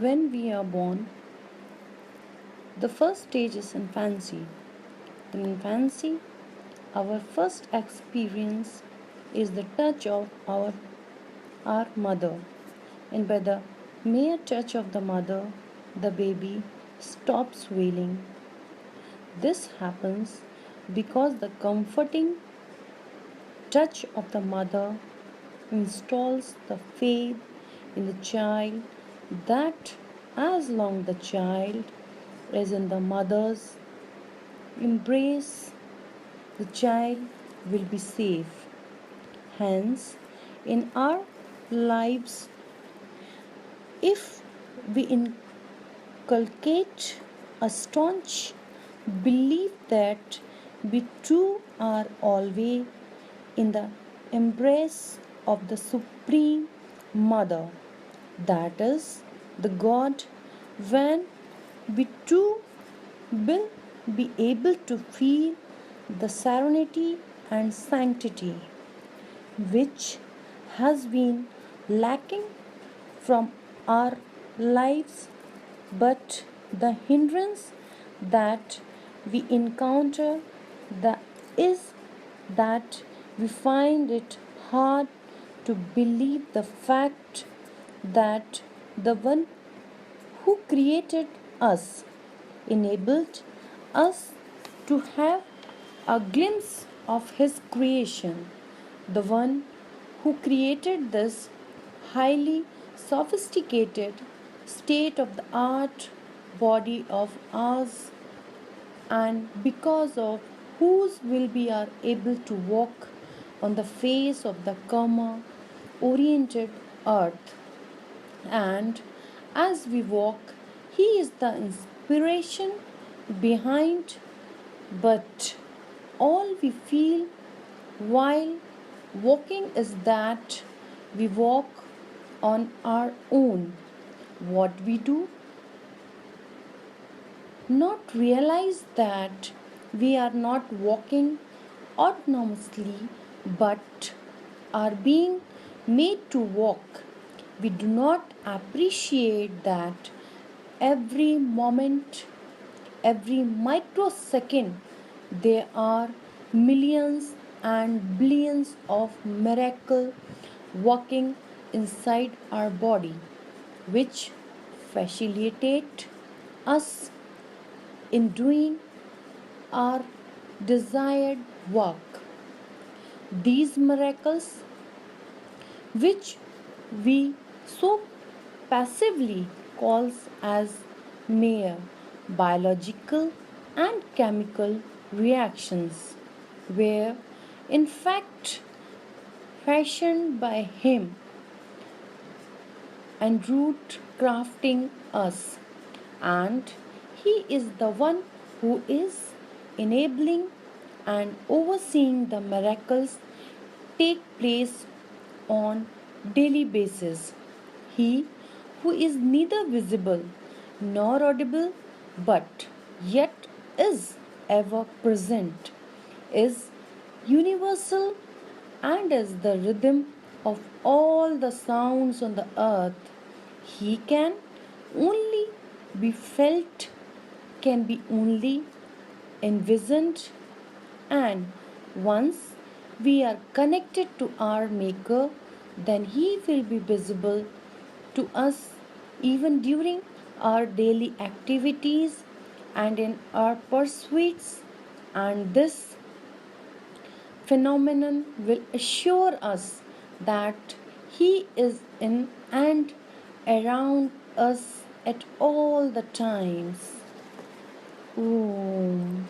When we are born, the first stage is infancy. In infancy, our first experience is the touch of our mother, and by the mere touch of the mother, the baby stops wailing. This happens because the comforting touch of the mother installs the faith in the child that as long the child is in the mother's embrace, the child will be safe. Hence, in our lives, if we inculcate a staunch belief that we too are always in the embrace of the Supreme Mother, that is the God, when we too will be able to feel the serenity and sanctity which has been lacking from our lives, but the hindrance that we encounter is that we find it hard to believe the fact that the one who created us enabled us to have a glimpse of his creation, the one who created this highly sophisticated state of the art body of ours, and because of whose will we are able to walk on the face of the karma oriented earth. And as we walk, he is the inspiration behind, but all we feel while walking is that we walk on our own. What we do not realize that we are not walking autonomously but are being made to walk. We do not appreciate that every moment, every microsecond, there are millions and billions of miracles working inside our body, which facilitate us in doing our desired work. These miracles, which we so passively calls as mere biological and chemical reactions, were in fact fashioned by him and root crafting us, and he is the one who is enabling and overseeing the miracles take place on daily basis. He who is neither visible nor audible but yet is ever present, is universal, and is the rhythm of all the sounds on the earth. He can only be felt, can be only envisioned, and once we are connected to our Maker, then He will be visible to us even during our daily activities and in our pursuits, and this phenomenon will assure us that He is in and around us at all the times. Om.